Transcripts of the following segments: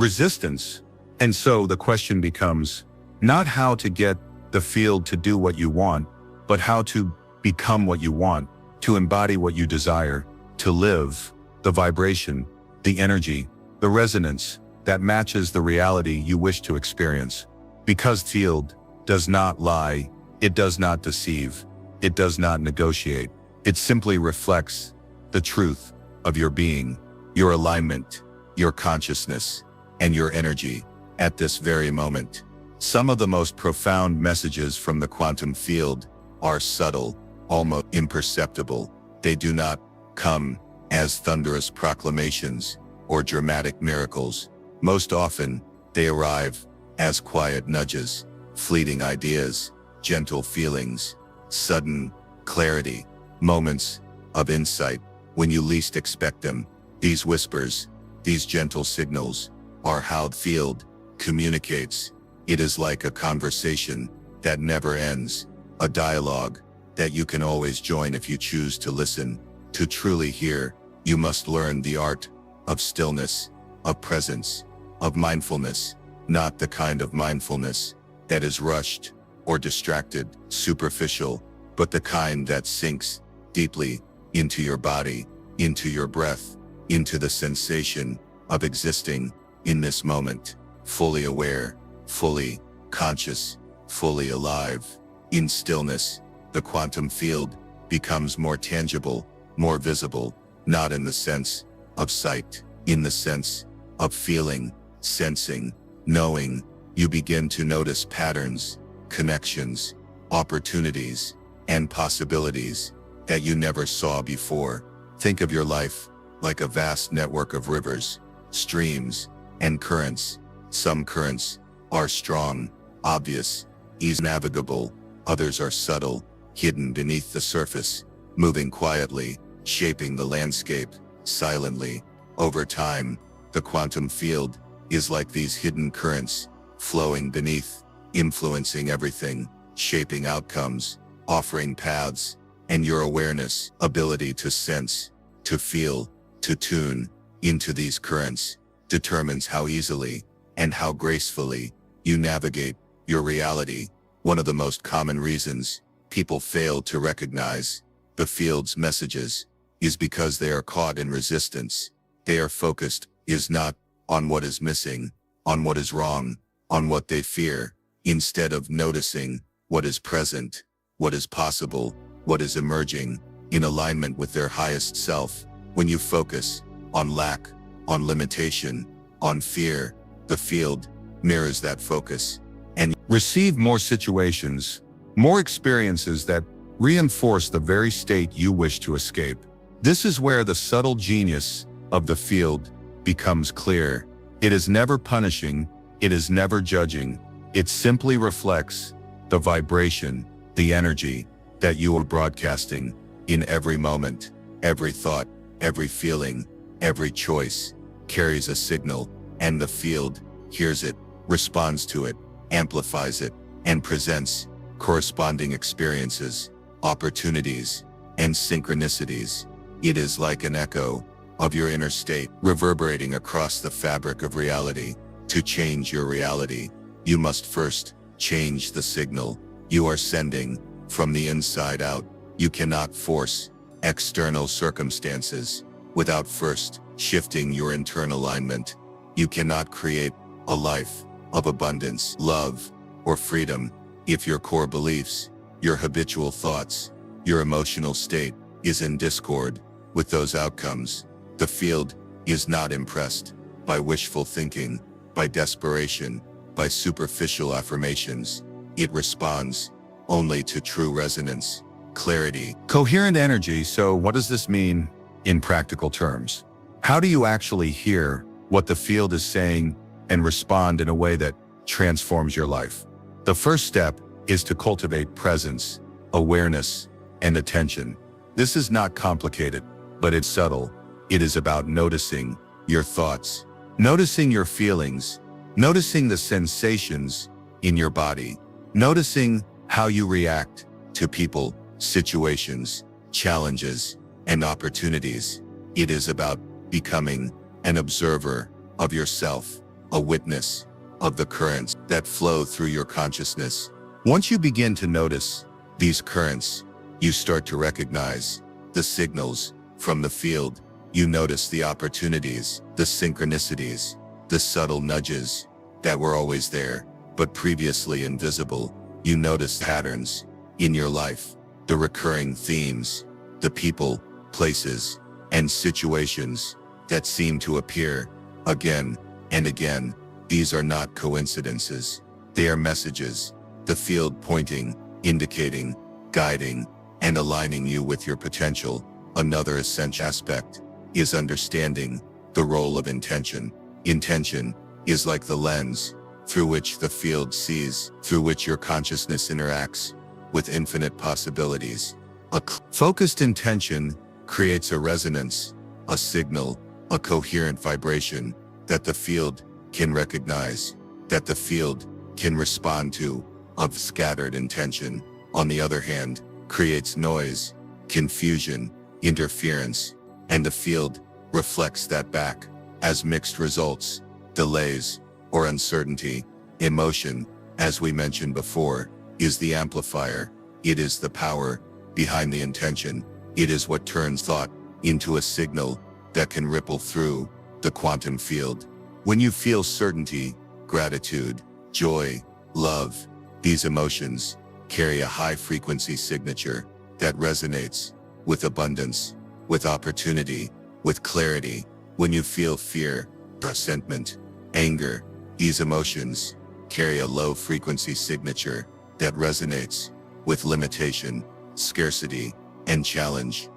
resistance. And so the question becomes not how to get the field to do what you want, but how to become what you want, to embody what you desire, to live the vibration, the energy, the resonance that matches the reality you wish to experience. Because field does not lie, it does not deceive, it does not negotiate. It simply reflects the truth of your being, your alignment, your consciousness, and your energy at this very moment. Some of the most profound messages from the quantum field are subtle, almost imperceptible. They do not come as thunderous proclamations or dramatic miracles. Most often, they arrive as quiet nudges, fleeting ideas, gentle feelings, sudden clarity, moments of insight when you least expect them. These whispers, these gentle signals, are how the field communicates. It is like a conversation that never ends, a dialogue that you can always join if you choose to listen. To truly hear, you must learn the art of stillness, of presence, of mindfulness, not the kind of mindfulness that is rushed or distracted, superficial, but the kind that sinks deeply into your body, into your breath, into the sensation of existing in this moment, fully aware, fully conscious, fully alive. In stillness, the quantum field becomes more tangible, more visible, not in the sense of sight, in the sense of feeling, sensing, knowing. You begin to notice patterns, connections, opportunities, and possibilities that you never saw before. Think of your life like a vast network of rivers, streams, and currents. Some currents are strong, obvious, easy navigable. Others are subtle, hidden beneath the surface, moving quietly, shaping the landscape silently. Over time, the quantum field is like these hidden currents, flowing beneath, influencing everything, shaping outcomes, offering paths, and your awareness, ability to sense, to feel, to tune into these currents, determines how easily and how gracefully you navigate your reality. One of the most common reasons people fail to recognize the field's messages is because they are caught in resistance. They are focused is not on what is missing, on what is wrong, on what they fear, instead of noticing what is present, what is possible, what is emerging, in alignment with their highest self. When you focus on lack, on limitation, on fear, the field mirrors that focus, and receive more situations, more experiences that reinforce the very state you wish to escape. This is where the subtle genius of the field becomes clear. It is never punishing, it is never judging, it simply reflects the vibration, the energy that you are broadcasting in every moment. Every thought, every feeling, every choice carries a signal, and the field hears it, responds to it, amplifies it, and presents corresponding experiences, opportunities, and synchronicities. It is like an echo of your inner state, reverberating across the fabric of reality. To change your reality, you must first change the signal you are sending from the inside out. You cannot force external circumstances without first shifting your internal alignment. You cannot create a life of abundance, love, or freedom if your core beliefs, your habitual thoughts, your emotional state is in discord with those outcomes. The field is not impressed by wishful thinking, by desperation, by superficial affirmations. It responds only to true resonance, clarity, coherent energy. So what does this mean in practical terms? How do you actually hear what the field is saying and respond in a way that transforms your life? The first step is to cultivate presence, awareness, and attention. This is not complicated, but it's subtle. It is about noticing your thoughts, noticing your feelings, noticing the sensations in your body, noticing how you react to people, situations, challenges, and opportunities. It is about becoming an observer of yourself, a witness of the currents that flow through your consciousness. Once you begin to notice These currents, you start to recognize the signals from the field. You notice the opportunities, the synchronicities, the subtle nudges that were always there, but previously invisible. You notice patterns in your life, the recurring themes, the people, places, and situations that seem to appear again and again. These are not coincidences. They are messages, the field pointing, indicating, guiding, and aligning you with your potential. Another essential aspect is understanding the role of intention. Intention is like the lens through which the field sees, through which your consciousness interacts with infinite possibilities. A focused intention creates a resonance, a signal, a coherent vibration that the field can recognize, that the field can respond to. Of scattered intention, on the other hand, creates noise, confusion, interference, and the field reflects that back as mixed results, delays, or uncertainty. Emotion, as we mentioned before, is the amplifier. It is the power behind the intention. It is what turns thought into a signal that can ripple through the quantum field. When you feel certainty, gratitude, joy, love, these emotions carry a high-frequency signature that resonates with abundance, with opportunity, with clarity. When you feel fear, resentment, anger, these emotions carry a low-frequency signature that resonates with limitation, scarcity, and challenge.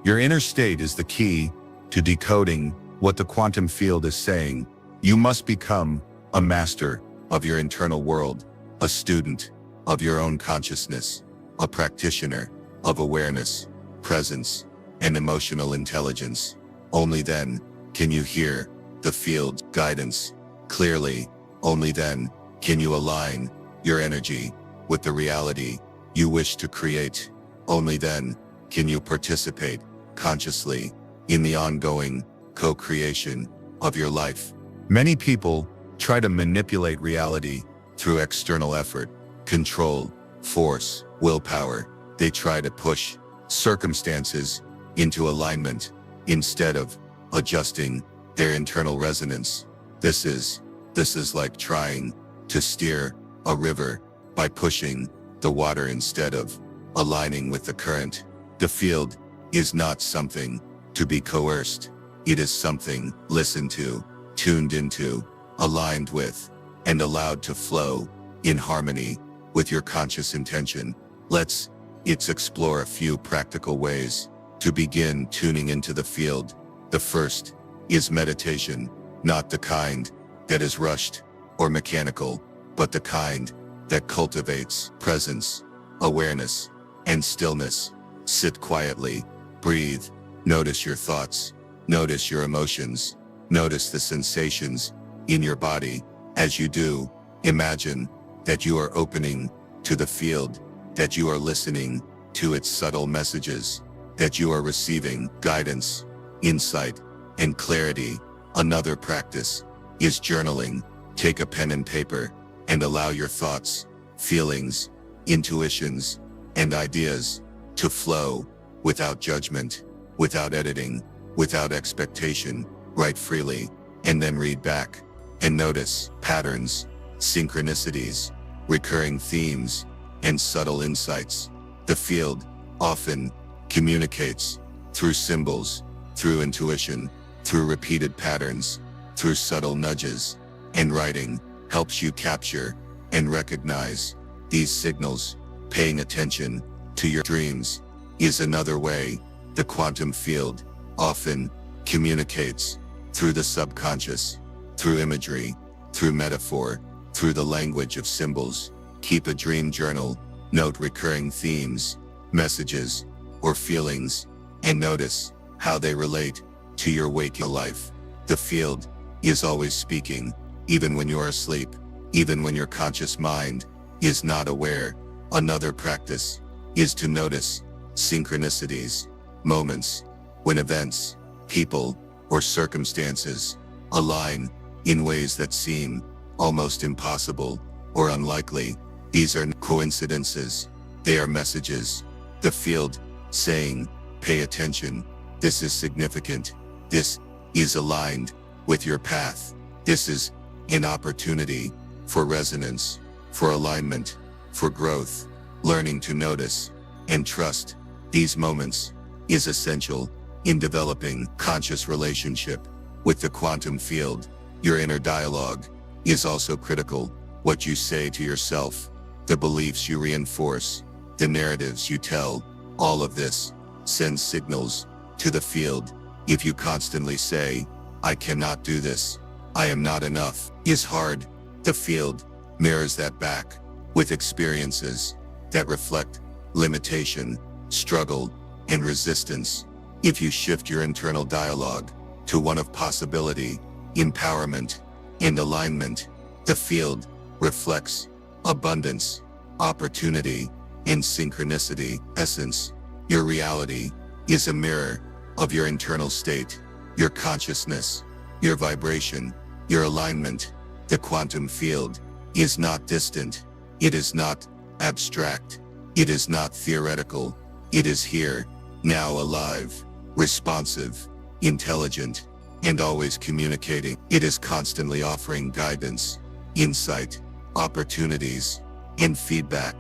your inner state is the key to decoding what the quantum field is saying. You must become a master Of your internal world, a student of your own consciousness, a practitioner of awareness, presence, and emotional intelligence. Only then can you hear the field's guidance clearly. Only then can you align your energy with the reality you wish to create. Only then can you participate consciously in the ongoing co-creation of your life. Many people try to manipulate reality Through external effort, control, force, willpower, they try to push circumstances into alignment instead of adjusting their internal resonance. This is like trying to steer a river by pushing the water instead of aligning with the current. The field is not something to be coerced. It is something listened to, tuned into, aligned with, and allowed to flow in harmony with your conscious intention. Let's explore a few practical ways to begin tuning into the field. The first is meditation, not the kind that is rushed or mechanical, but the kind that cultivates presence, awareness, and stillness. Sit quietly, breathe, notice your thoughts, notice your emotions, notice the sensations in your body. As you do, imagine that you are opening to the field, that you are listening to its subtle messages, that you are receiving guidance, insight, and clarity. Another practice is journaling. Take a pen and paper and allow your thoughts, feelings, intuitions, and ideas to flow without judgment, without editing, without expectation. Write freely, and then read back. And notice patterns, synchronicities, recurring themes, and subtle insights. The field often communicates through symbols, through intuition, through repeated patterns, through subtle nudges, and writing helps you capture and recognize these signals. Paying attention to your dreams is another way. The quantum field often communicates through the subconscious, through imagery, through metaphor, through the language of symbols. Keep a dream journal, note recurring themes, messages, or feelings, and notice how they relate to your waking life. The field is always speaking, even when you are asleep, even when your conscious mind is not aware. Another practice is to notice synchronicities, moments when events, people, or circumstances align in ways that seem almost impossible or unlikely. These are coincidences. They are messages. The field saying, pay attention. This is significant. This is aligned with your path. This is an opportunity for resonance, for alignment, for growth. Learning to notice and trust these moments is essential in developing conscious relationship with the quantum field. Your inner dialogue is also critical. What you say to yourself, the beliefs you reinforce, the narratives you tell, all of this sends signals to the field. If you constantly say, I cannot do this, I am not enough, is hard, the field mirrors that back with experiences that reflect limitation, struggle, and resistance. If you shift your internal dialogue to one of possibility, empowerment, and alignment, the field reflects abundance, opportunity, and synchronicity. Essence, your reality is a mirror of your internal state, your consciousness, your vibration, your alignment. The quantum field is not distant. It is not abstract. It is not theoretical. It is here, now, alive, responsive, intelligent, and always communicating. It is constantly offering guidance, insight, opportunities, and feedback.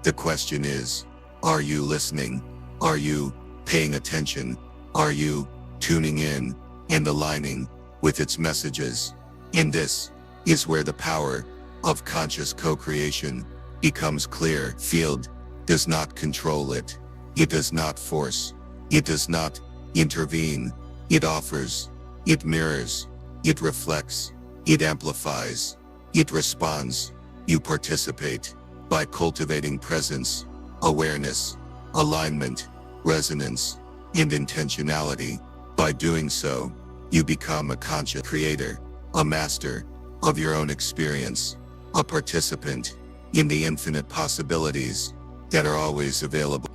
The question is, are you listening? Are you paying attention? Are you tuning in and aligning with its messages? And this is where the power of conscious co-creation becomes clear. Field does not control it. It does not force. It does not intervene. It offers. It mirrors. It reflects. It amplifies. It responds. You participate by cultivating presence, awareness, alignment, resonance, and intentionality. By doing so, you become a conscious creator, a master of your own experience, a participant in the infinite possibilities that are always available.